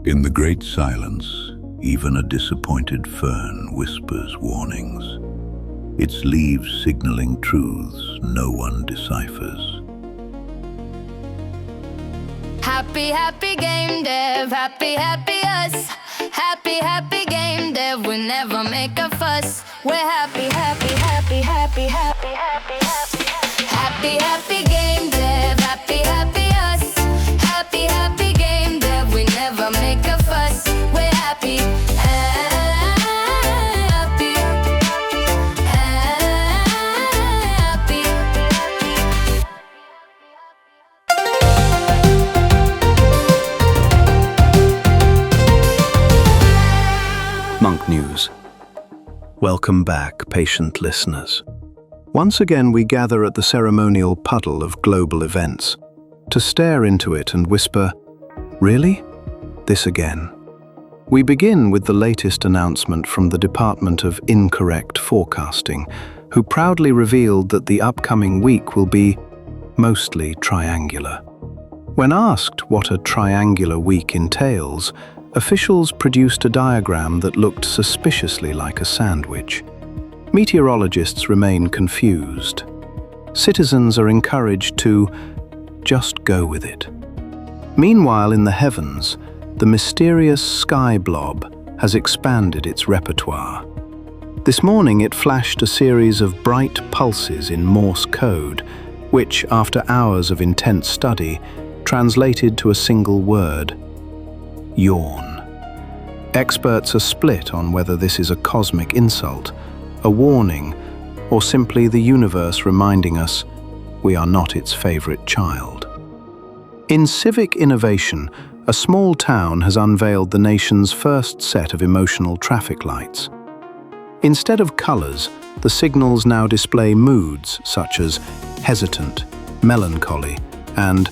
In the great silence, even a disappointed fern whispers warnings, its leaves signaling truths no one deciphers. Happy, happy game dev, happy, happy us. Happy, happy game dev, we never make a fuss. We're happy, happy, happy, happy, happy, happy, happy. Happy, happy game dev, happy, happy us. Happy, happy game dev, we never make a fuss. We're happy, happy, happy. Monk News. Welcome back, patient listeners. Once again, we gather at the ceremonial puddle of global events to stare into it and whisper, "Really? This again?" We begin with the latest announcement from the Department of Incorrect Forecasting, who proudly revealed that the upcoming week will be mostly triangular. When asked what a triangular week entails, officials produced a diagram that looked suspiciously like a sandwich. Meteorologists remain confused. Citizens are encouraged to just go with it. Meanwhile, in the heavens, the mysterious sky blob has expanded its repertoire. This morning it flashed a series of bright pulses in Morse code, which, after hours of intense study, translated to a single word: yawn. Experts are split on whether this is a cosmic insult, a warning, or simply the universe reminding us we are not its favorite child. In civic innovation, a small town has unveiled the nation's first set of emotional traffic lights. Instead of colors, the signals now display moods such as hesitant, melancholy, and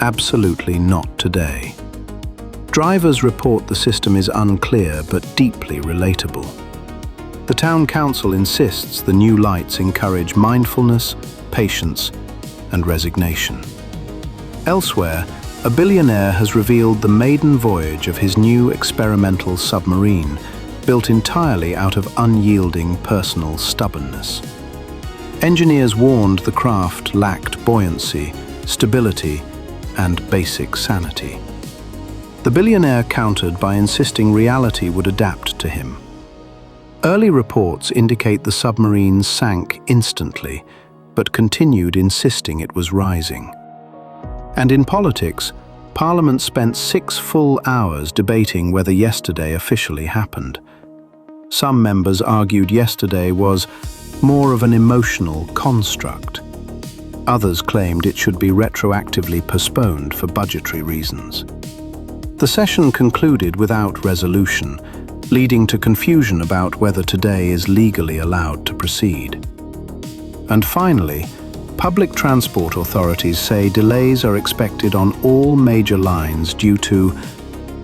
absolutely not today. Drivers report the system is unclear but deeply relatable. The town council insists the new lights encourage mindfulness, patience, and resignation. Elsewhere, a billionaire has revealed the maiden voyage of his new experimental submarine, built entirely out of unyielding personal stubbornness. Engineers warned the craft lacked buoyancy, stability, and basic sanity. The billionaire countered by insisting reality would adapt to him. Early reports indicate the submarine sank instantly, but continued insisting it was rising. And in politics, Parliament spent 6 full hours debating whether yesterday officially happened. Some members argued yesterday was more of an emotional construct. Others claimed it should be retroactively postponed for budgetary reasons. The session concluded without resolution, leading to confusion about whether today is legally allowed to proceed. And finally, public transport authorities say delays are expected on all major lines due to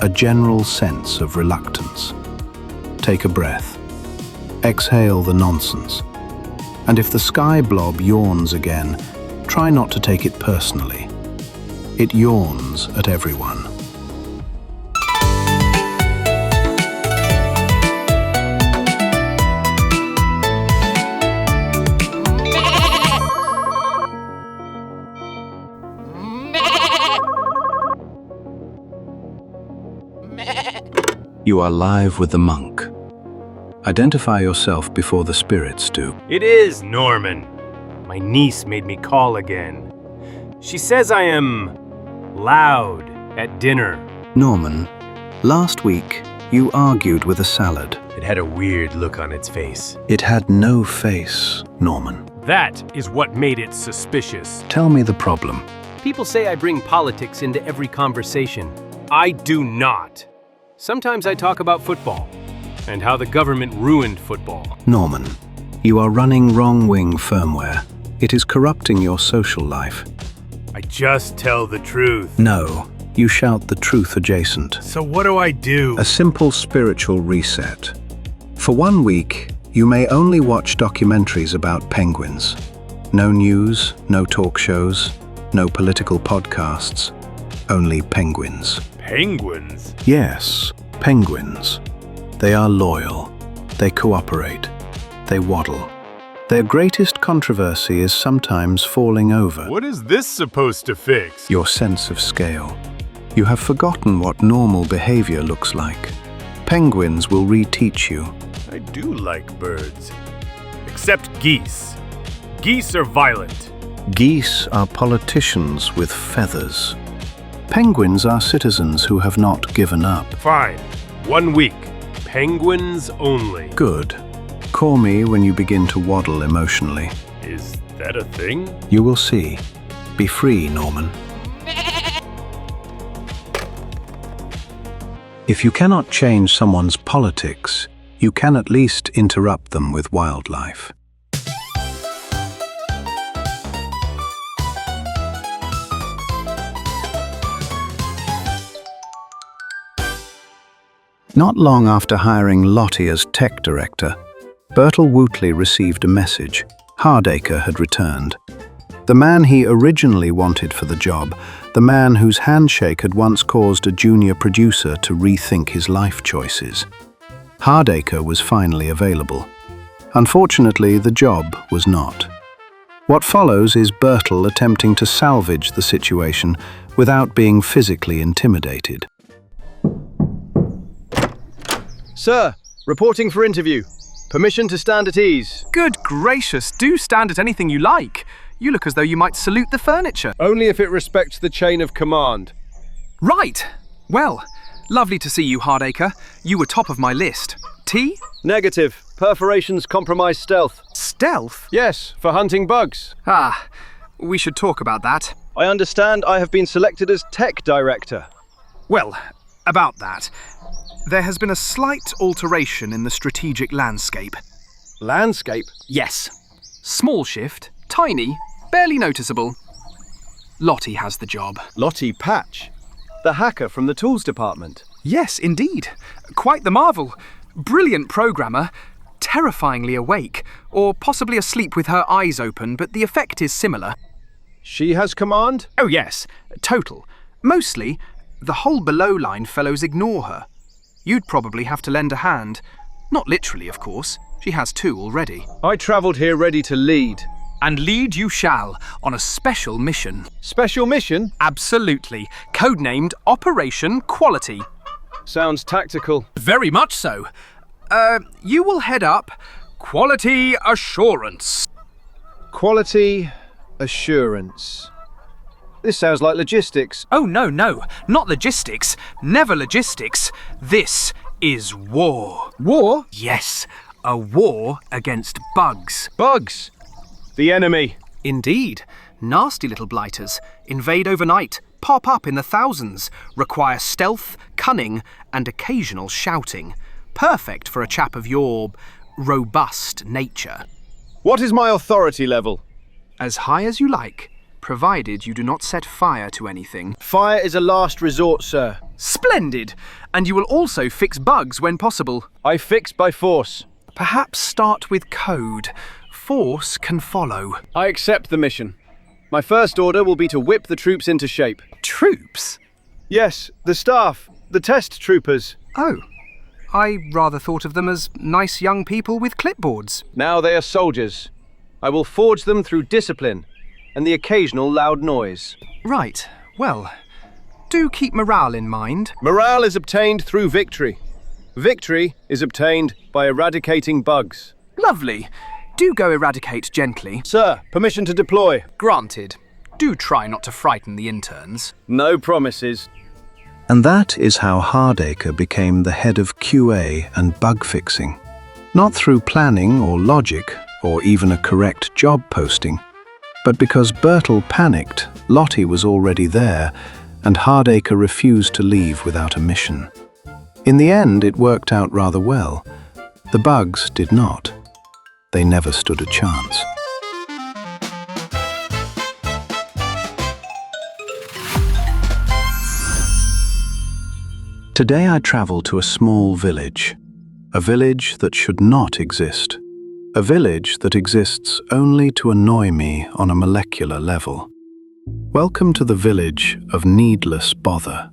a general sense of reluctance. Take a breath. Exhale the nonsense. And if the sky blob yawns again, try not to take it personally. It yawns at everyone. You are live with the monk. Identify yourself before the spirits do. It is Norman. My niece made me call again. She says I am loud at dinner. Norman, last week you argued with a salad. It had a weird look on its face. It had no face, Norman. That is what made it suspicious. Tell me the problem. People say I bring politics into every conversation. I do not. Sometimes I talk about football and how the government ruined football. Norman, you are running wrong-wing firmware. It is corrupting your social life. I just tell the truth. No, you shout the truth adjacent. So what do I do? A simple spiritual reset. For 1 week, you may only watch documentaries about penguins. No news, no talk shows, no political podcasts. only penguins. Penguins? Yes, penguins. They are loyal. They cooperate. They waddle. Their greatest controversy is sometimes falling over. What is this supposed to fix? Your sense of scale. You have forgotten what normal behavior looks like. Penguins will reteach you. I do like birds. Except geese. Geese are violent. Geese are politicians with feathers. Penguins are citizens who have not given up. Fine. 1 week. Penguins only. Good. Call me when you begin to waddle emotionally. Is that a thing? You will see. Be free, Norman. If you cannot change someone's politics, you can at least interrupt them with wildlife. Not long after hiring Lottie as tech director, Bertel Wootley received a message. Hardacre had returned. The man he originally wanted for the job, the man whose handshake had once caused a junior producer to rethink his life choices. Hardacre was finally available. Unfortunately, the job was not. What follows is Bertel attempting to salvage the situation without being physically intimidated. Sir, reporting for interview. Permission to stand at ease. Good gracious, do stand at anything you like. You look as though you might salute the furniture. Only if it respects the chain of command. Right. Well, lovely to see you, Hardacre. You were top of my list. Tea? Negative. Perforations compromise stealth. Stealth? Yes, for hunting bugs. Ah, we should talk about that. I understand I have been selected as tech director. Well, about that. There has been a slight alteration in the strategic landscape. Landscape? Yes. Small shift, tiny, barely noticeable. Lottie has the job. Lottie Patch, the hacker from the tools department. Yes, indeed. Quite the marvel. Brilliant programmer, terrifyingly awake, or possibly asleep with her eyes open, but the effect is similar. She has command? Oh yes, total. Mostly, the whole below line fellows ignore her. You'd probably have to lend a hand. Not literally, of course. She has two already. I travelled here ready to lead. And lead you shall, on a special mission. Special mission? Absolutely. Codenamed Operation Quality. Sounds tactical. Very much so. You will head up Quality Assurance. Quality assurance. This sounds like logistics. Oh, no, not logistics. Never logistics. This is war. War? Yes, a war against bugs. Bugs. The enemy. Indeed. Nasty little blighters. Invade overnight, pop up in the thousands, require stealth, cunning, and occasional shouting. Perfect for a chap of your robust nature. What is my authority level? As high as you like, provided you do not set fire to anything. Fire is a last resort, sir. Splendid! And you will also fix bugs when possible. I fix by force. Perhaps start with code. Force can follow. I accept the mission. My first order will be to whip the troops into shape. Troops? Yes, the staff, the test troopers. Oh, I rather thought of them as nice young people with clipboards. Now they are soldiers. I will forge them through discipline and the occasional loud noise. Right, well, do keep morale in mind. Morale is obtained through victory. Victory is obtained by eradicating bugs. Lovely. Do go eradicate gently. Sir, permission to deploy. Granted. Do try not to frighten the interns. No promises. And that is how Hardacre became the head of QA and bug fixing. Not through planning or logic, or even a correct job posting, but because Bertel panicked, Lottie was already there, and Hardacre refused to leave without a mission. In the end, it worked out rather well. The bugs did not. They never stood a chance. Today I travel to a small village. A village that should not exist. A village that exists only to annoy me on a molecular level. Welcome to the village of needless bother.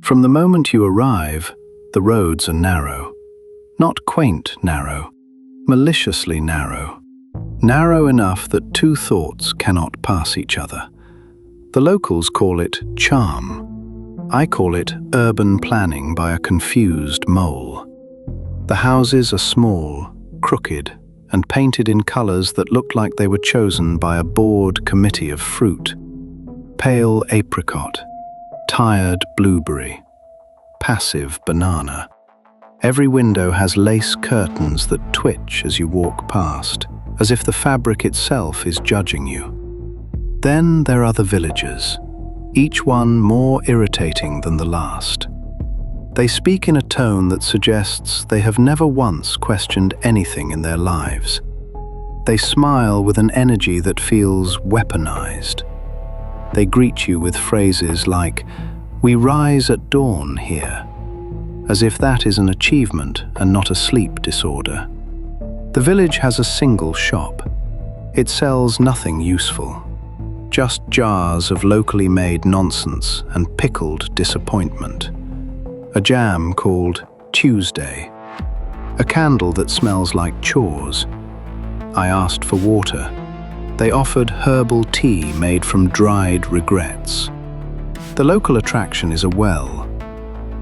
From the moment you arrive, the roads are narrow. Not quaint narrow, maliciously narrow. Narrow enough that two thoughts cannot pass each other. The locals call it charm. I call it urban planning by a confused mole. The houses are small, crooked, and painted in colors that looked like they were chosen by a bored committee of fruit. Pale apricot, tired blueberry, passive banana. Every window has lace curtains that twitch as you walk past, as if the fabric itself is judging you. Then there are the villagers, each one more irritating than the last. They speak in a tone that suggests they have never once questioned anything in their lives. They smile with an energy that feels weaponized. They greet you with phrases like, "We rise at dawn here," as if that is an achievement and not a sleep disorder. The village has a single shop. It sells nothing useful, just jars of locally made nonsense and pickled disappointment. A jam called Tuesday, a candle that smells like chores. I asked for water. They offered herbal tea made from dried regrets. The local attraction is a well,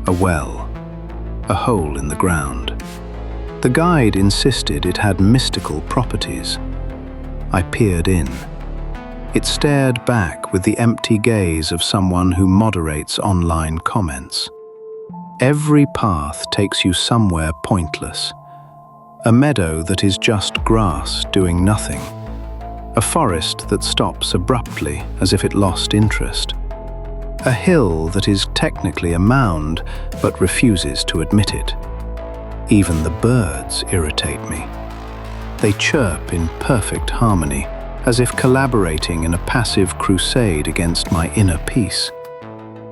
a hole in the ground. The guide insisted it had mystical properties. I peered in. It stared back with the empty gaze of someone who moderates online comments. Every path takes you somewhere pointless. A meadow that is just grass doing nothing. A forest that stops abruptly as if it lost interest. A hill that is technically a mound but refuses to admit it. Even the birds irritate me. They chirp in perfect harmony, as if collaborating in a passive crusade against my inner peace.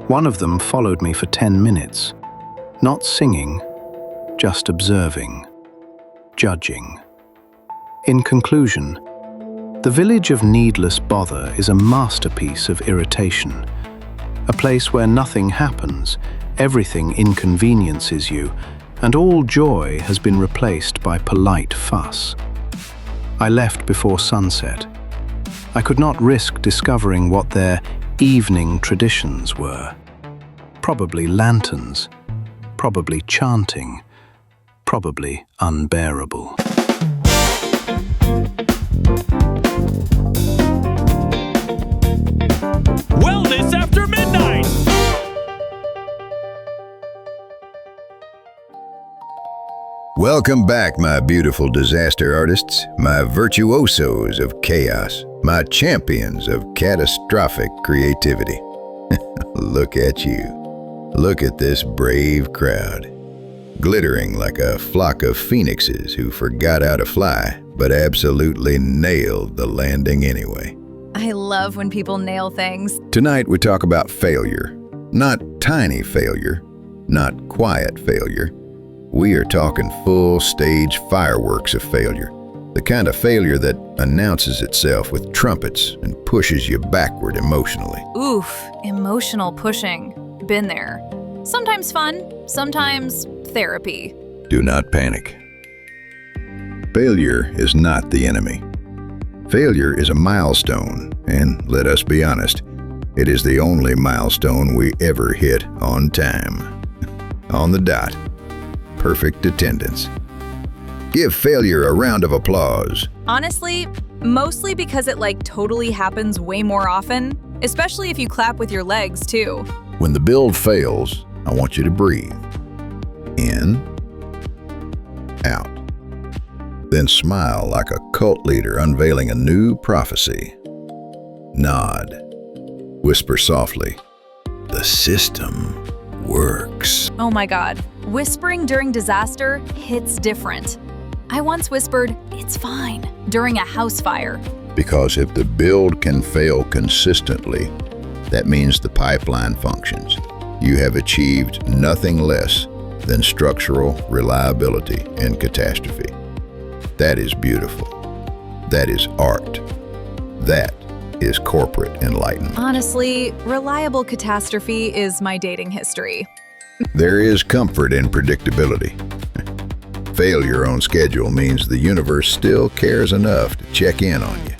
One of them followed me for 10 minutes, not singing, just observing, judging. In conclusion, the village of needless bother is a masterpiece of irritation, a place where nothing happens, everything inconveniences you, and all joy has been replaced by polite fuss. I left before sunset. I could not risk discovering what their evening traditions were. Probably lanterns, probably chanting, probably unbearable. Wellness after midnight! Welcome back, my beautiful disaster artists, my virtuosos of chaos, my champions of catastrophic creativity. Look at you. Look at this brave crowd, glittering like a flock of phoenixes who forgot how to fly, but absolutely nailed the landing anyway. I love when people nail things. Tonight we talk about failure. Not tiny failure, not quiet failure. We are talking full-stage fireworks of failure. The kind of failure that announces itself with trumpets and pushes you backward emotionally. Oof, emotional pushing. Been there. Sometimes fun, sometimes therapy. Do not panic. Failure is not the enemy. Failure is a milestone, and let us be honest, it is the only milestone we ever hit on time. On the dot. Perfect attendance. Give failure a round of applause. Honestly, mostly because it totally happens way more often, especially if you clap with your legs too. When the build fails, I want you to breathe. In, out. Then smile like a cult leader unveiling a new prophecy. Nod. Whisper softly, "The system works." Oh my God, whispering during disaster hits different. I once whispered, "It's fine," during a house fire. Because if the build can fail consistently, that means the pipeline functions. You have achieved nothing less than structural reliability in catastrophe. That is beautiful. That is art. That is corporate enlightenment. Honestly, reliable catastrophe is my dating history. There is comfort in predictability. Failure on schedule means the universe still cares enough to check in on you.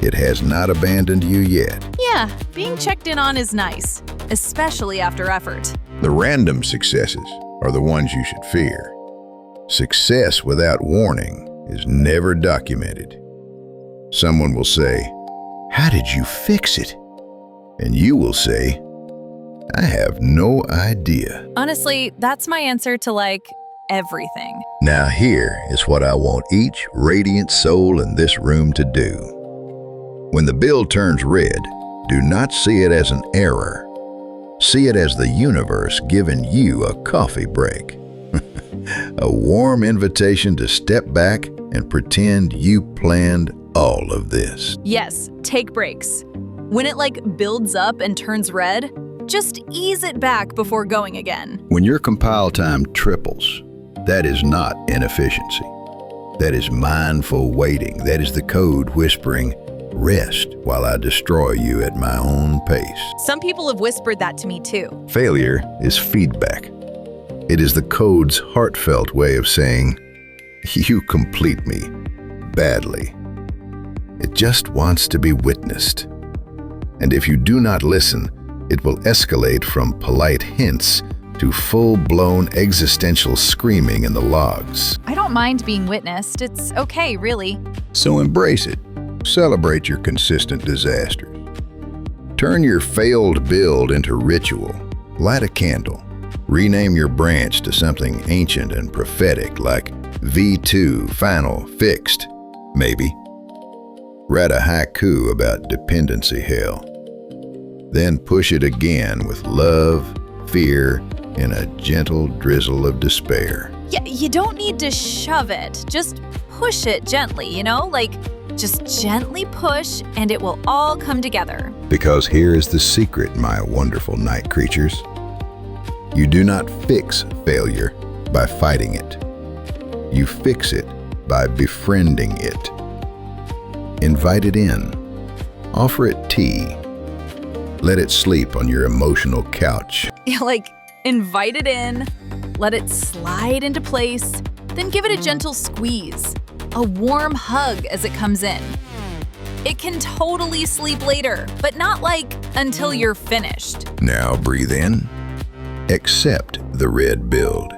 It has not abandoned you yet. Yeah, being checked in on is nice, especially after effort. The random successes are the ones you should fear. Success without warning is never documented. Someone will say, "How did you fix it?" And you will say, "I have no idea." Honestly, that's my answer to everything. Now here is what I want each radiant soul in this room to do. When the bill turns red, do not see it as an error. See it as the universe giving you a coffee break. A warm invitation to step back and pretend you planned all of this. Yes, take breaks. When it builds up and turns red, just ease it back before going again. When your compile time triples, that is not inefficiency. That is mindful waiting. That is the code whispering, "Rest while I destroy you at my own pace." Some people have whispered that to me too. Failure is feedback. It is the code's heartfelt way of saying, "You complete me badly." It just wants to be witnessed. And if you do not listen, it will escalate from polite hints to full-blown existential screaming in the logs. I don't mind being witnessed. It's okay, really. So embrace it. Celebrate your consistent disasters. Turn your failed build into ritual. Light a candle. Rename your branch to something ancient and prophetic like V2, final, fixed, maybe. Write a haiku about dependency hell. Then push it again with love, fear, and a gentle drizzle of despair. Yeah, you don't need to shove it. Just push it gently, just gently push and it will all come together. Because here is the secret, my wonderful night creatures. You do not fix failure by fighting it. You fix it by befriending it. Invite it in. Offer it tea. Let it sleep on your emotional couch. Yeah, invite it in, let it slide into place, then give it a gentle squeeze, a warm hug as it comes in. It can totally sleep later, but not until you're finished. Now breathe in. Accept the red build.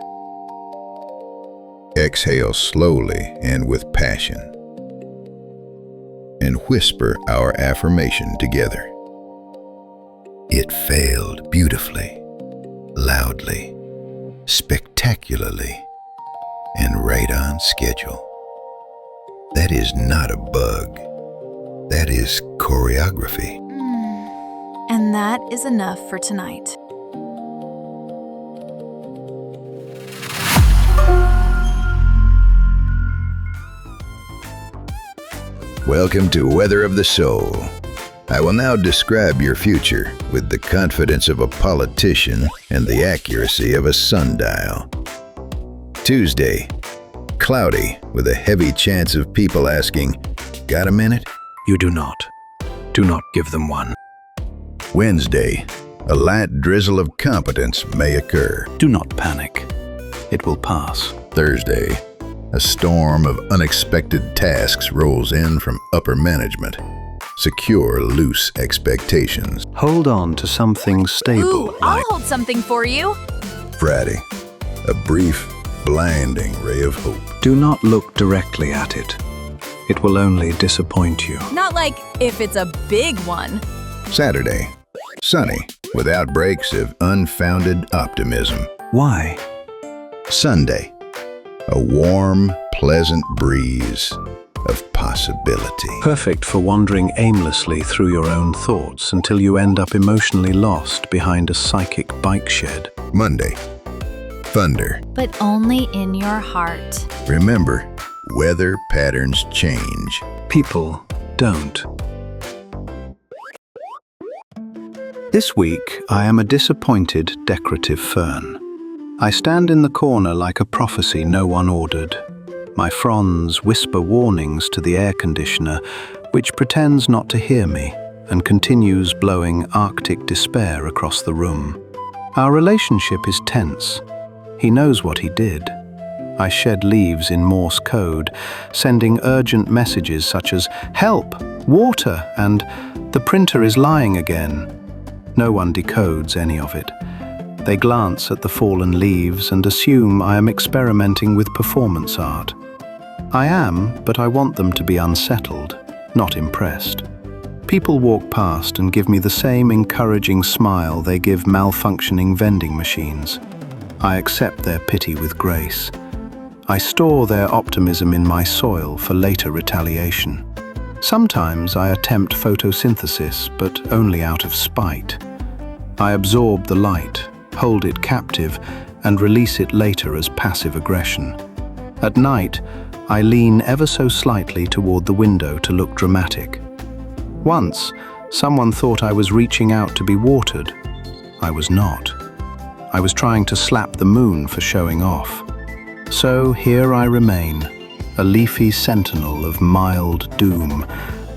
Exhale slowly and with passion. And whisper our affirmation together. It failed beautifully, loudly, spectacularly, and right on schedule. That is not a bug. That is choreography. And that is enough for tonight. Welcome to Weather of the Soul. I will now describe your future with the confidence of a politician and the accuracy of a sundial. Tuesday, cloudy with a heavy chance of people asking, "Got a minute?" You do not. Do not give them one. Wednesday, a light drizzle of competence may occur. Do not panic. It will pass. Thursday, a storm of unexpected tasks rolls in from upper management. Secure loose expectations. Hold on to something stable. Ooh, I'll hold something for you. Friday, a brief, blinding ray of hope. Do not look directly at it. It will only disappoint you. Not if it's a big one. Saturday, sunny with outbreaks of unfounded optimism. Why? Sunday, a warm, pleasant breeze of possibility. Perfect for wandering aimlessly through your own thoughts until you end up emotionally lost behind a psychic bike shed. Monday, thunder. But only in your heart. Remember, weather patterns change. People don't. This week, I am a disappointed decorative fern. I stand in the corner like a prophecy no one ordered. My fronds whisper warnings to the air conditioner, which pretends not to hear me and continues blowing Arctic despair across the room. Our relationship is tense. He knows what he did. I shed leaves in Morse code, sending urgent messages such as "Help! Water!" and "The printer is lying again." No one decodes any of it. They glance at the fallen leaves and assume I am experimenting with performance art. I am, but I want them to be unsettled, not impressed. People walk past and give me the same encouraging smile they give malfunctioning vending machines. I accept their pity with grace. I store their optimism in my soil for later retaliation. Sometimes I attempt photosynthesis, but only out of spite. I absorb the light, hold it captive, and release it later as passive aggression. At night, I lean ever so slightly toward the window to look dramatic. Once, someone thought I was reaching out to be watered. I was not. I was trying to slap the moon for showing off. So here I remain, a leafy sentinel of mild doom,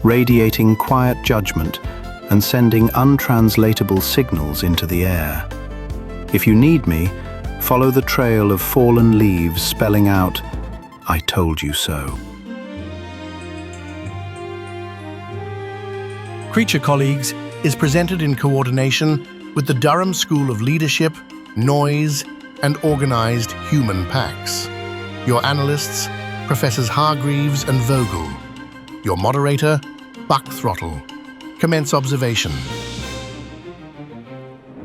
radiating quiet judgment and sending untranslatable signals into the air. If you need me, follow the trail of fallen leaves spelling out, "I told you so." Creature Colleagues is presented in coordination with the Durham School of Leadership, Noise, and Organized Human Packs. Your analysts, Professors Hargreaves and Vogel. Your moderator, Buck Throttle. Commence observation.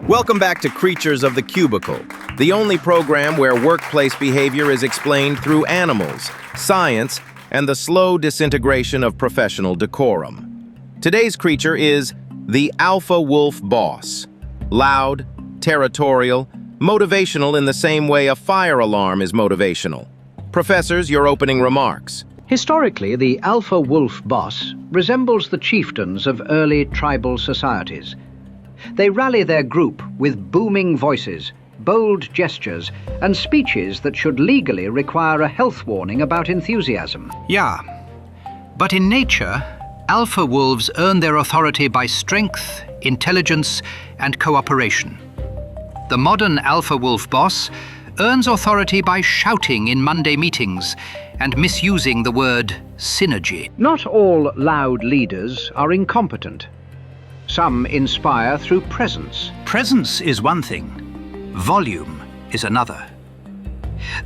Welcome back to Creatures of the Cubicle, the only program where workplace behavior is explained through animals, science, and the slow disintegration of professional decorum. Today's creature is the alpha wolf boss. Loud, territorial, motivational in the same way a fire alarm is motivational. Professors, your opening remarks. Historically, the alpha wolf boss resembles the chieftains of early tribal societies. They rally their group with booming voices, bold gestures, and speeches that should legally require a health warning about enthusiasm. Yeah, but in nature, alpha wolves earn their authority by strength, intelligence, and cooperation. The modern alpha wolf boss earns authority by shouting in Monday meetings and misusing the word synergy. Not all loud leaders are incompetent. Some inspire through presence. Presence is one thing, volume is another.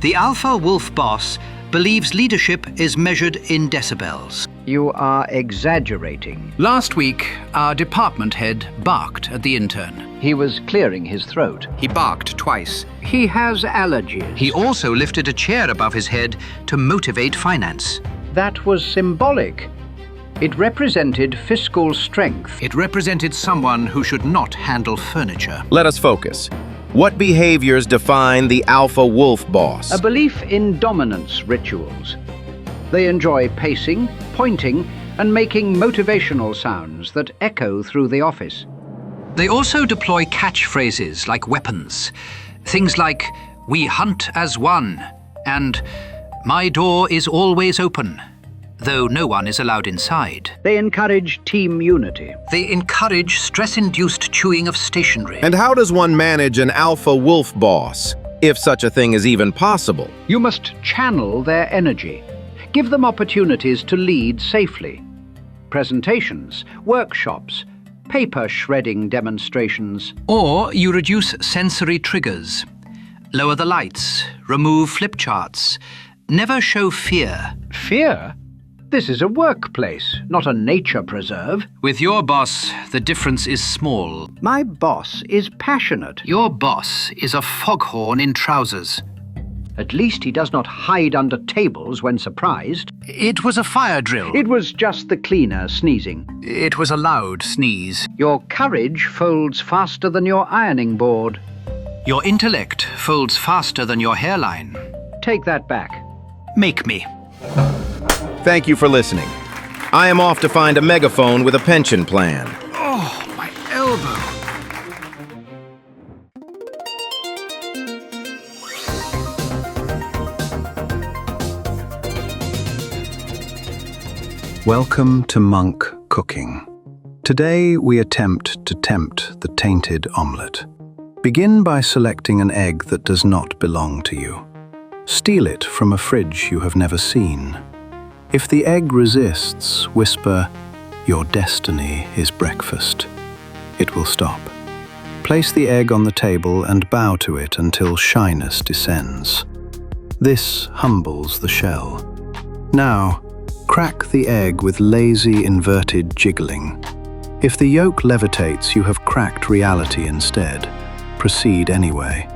The alpha wolf boss believes leadership is measured in decibels. You are exaggerating. Last week, our department head barked at the intern. He was clearing his throat. He barked twice. He has allergies. He also lifted a chair above his head to motivate finance. That was symbolic. It represented fiscal strength. It represented someone who should not handle furniture. Let us focus. What behaviors define the alpha wolf boss? A belief in dominance rituals. They enjoy pacing, pointing, and making motivational sounds that echo through the office. They also deploy catchphrases like weapons. Things like, "We hunt as one," and "My door is always open," though no one is allowed inside. They encourage team unity. They encourage stress-induced chewing of stationery. And how does one manage an alpha wolf boss, if such a thing is even possible? You must channel their energy. Give them opportunities to lead safely. Presentations, workshops, paper shredding demonstrations. Or you reduce sensory triggers. Lower the lights, remove flip charts. Never show fear. Fear? This is a workplace, not a nature preserve. With your boss, the difference is small. My boss is passionate. Your boss is a foghorn in trousers. At least he does not hide under tables when surprised. It was a fire drill. It was just the cleaner sneezing. It was a loud sneeze. Your courage folds faster than your ironing board. Your intellect folds faster than your hairline. Take that back. Make me. Thank you for listening. I am off to find a megaphone with a pension plan. Oh, my elbow. Welcome to Monk Cooking. Today we attempt to tempt the tainted omelette. Begin by selecting an egg that does not belong to you. Steal it from a fridge you have never seen. If the egg resists, whisper, "Your destiny is breakfast." It will stop. Place the egg on the table and bow to it until shyness descends. This humbles the shell. Now, crack the egg with lazy inverted jiggling. If the yolk levitates, you have cracked reality instead. Proceed anyway.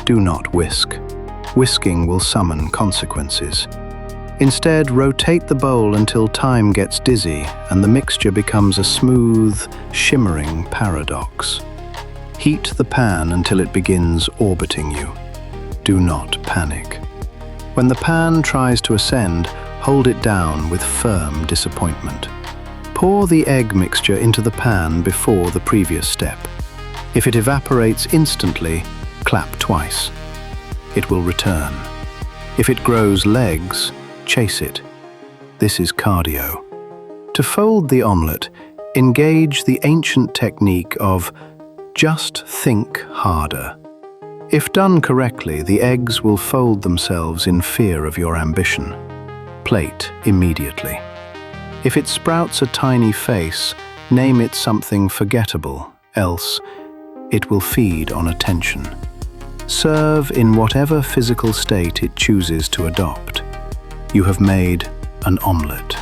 Do not whisk. Whisking will summon consequences. Instead, rotate the bowl until time gets dizzy and the mixture becomes a smooth, shimmering paradox. Heat the pan until it begins orbiting you. Do not panic. When the pan tries to ascend, hold it down with firm disappointment. Pour the egg mixture into the pan before the previous step. If it evaporates instantly, clap twice. It will return. If it grows legs, chase it. This is cardio. To fold the omelette, engage the ancient technique of just think harder. If done correctly, the eggs will fold themselves in fear of your ambition. Plate immediately. If it sprouts a tiny face, name it something forgettable, else it will feed on attention. Serve in whatever physical state it chooses to adopt. You have made an omelette.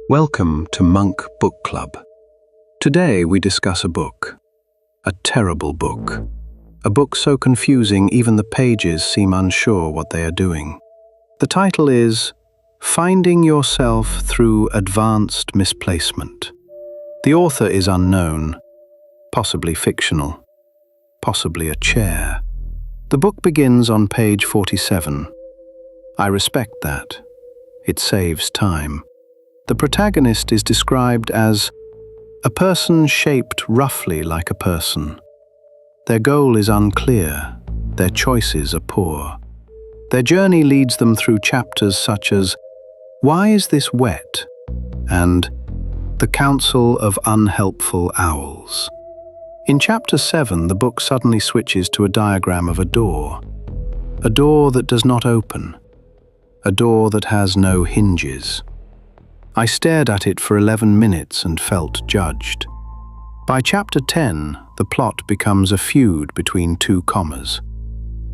Welcome to Monk Book Club. Today we discuss a book. A terrible book. A book so confusing even the pages seem unsure what they are doing. The title is Finding Yourself Through Advanced Misplacement. The author is unknown, possibly fictional, possibly a chair. The book begins on page 47. I respect that. It saves time. The protagonist is described as a person shaped roughly like a person. Their goal is unclear. Their choices are poor. Their journey leads them through chapters such as Why is this wet? And The Council of Unhelpful Owls. In chapter 7, the book suddenly switches to a diagram of a door that does not open, a door that has no hinges. I stared at it for 11 minutes and felt judged. By chapter 10, the plot becomes a feud between two commas.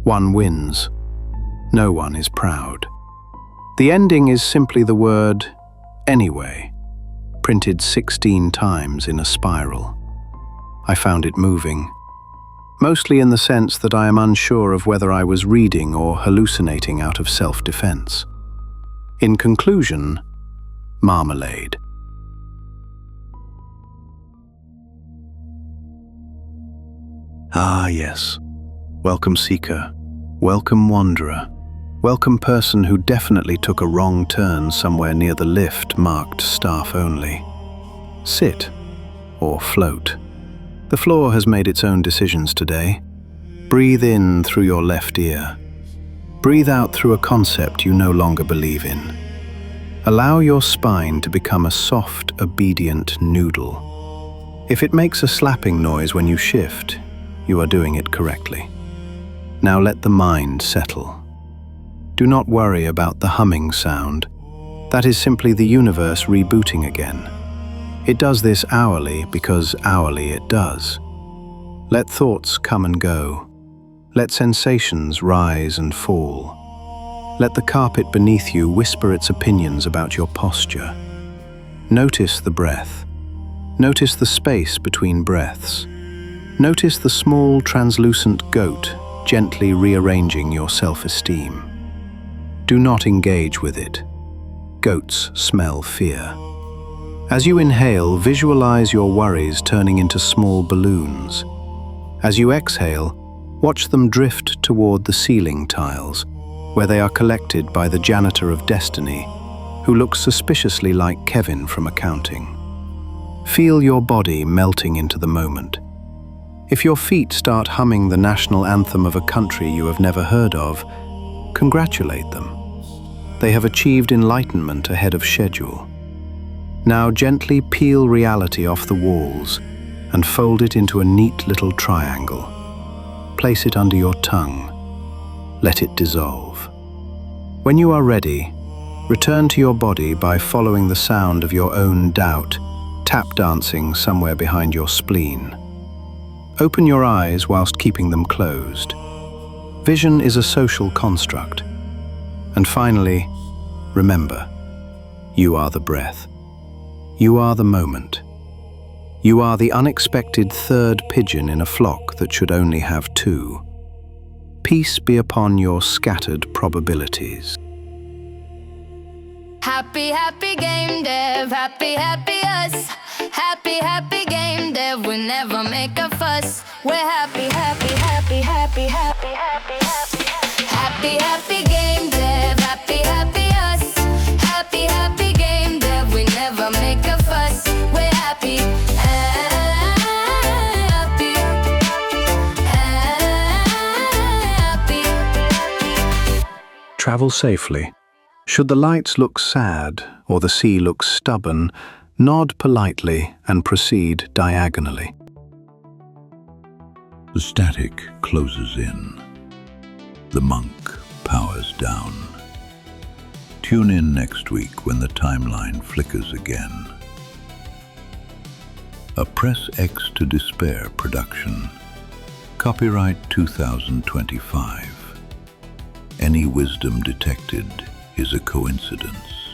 One wins. No one is proud. The ending is simply the word anyway, printed 16 times in a spiral. I found it moving, mostly in the sense that I am unsure of whether I was reading or hallucinating out of self-defense. In conclusion, marmalade. Ah, yes. Welcome, seeker. Welcome, wanderer. Welcome, person who definitely took a wrong turn somewhere near the lift marked staff only. Sit or float. The floor has made its own decisions today. Breathe in through your left ear. Breathe out through a concept you no longer believe in. Allow your spine to become a soft, obedient noodle. If it makes a slapping noise when you shift, you are doing it correctly. Now let the mind settle. Do not worry about the humming sound. That is simply the universe rebooting again. It does this hourly because hourly it does. Let thoughts come and go. Let sensations rise and fall. Let the carpet beneath you whisper its opinions about your posture. Notice the breath. Notice the space between breaths. Notice the small, translucent goat gently rearranging your self-esteem. Do not engage with it. Goats smell fear. As you inhale, visualize your worries turning into small balloons. As you exhale, watch them drift toward the ceiling tiles, where they are collected by the janitor of destiny, who looks suspiciously like Kevin from accounting. Feel your body melting into the moment. If your feet start humming the national anthem of a country you have never heard of, congratulate them. They have achieved enlightenment ahead of schedule. Now gently peel reality off the walls and fold it into a neat little triangle. Place it under your tongue. Let it dissolve. When you are ready, return to your body by following the sound of your own doubt, tap dancing somewhere behind your spleen. Open your eyes whilst keeping them closed. Vision is a social construct. And finally, remember, you are the breath. You are the moment. You are the unexpected third pigeon in a flock that should only have two. Peace be upon your scattered probabilities. Happy, happy game dev, happy, happy us. Happy, happy game dev, we never make a fuss. We're happy, happy, happy, happy, happy, happy, happy. Happy, happy game dev, happy, happy us. Happy, happy game dev, we never make a fuss. We're happy, happy, happy. Travel safely. Should the lights look sad or the sea look stubborn, nod politely and proceed diagonally. The static closes in. The monk powers down. Tune in next week when the timeline flickers again. A Press X to Despair production. Copyright 2025. Any wisdom detected is a coincidence.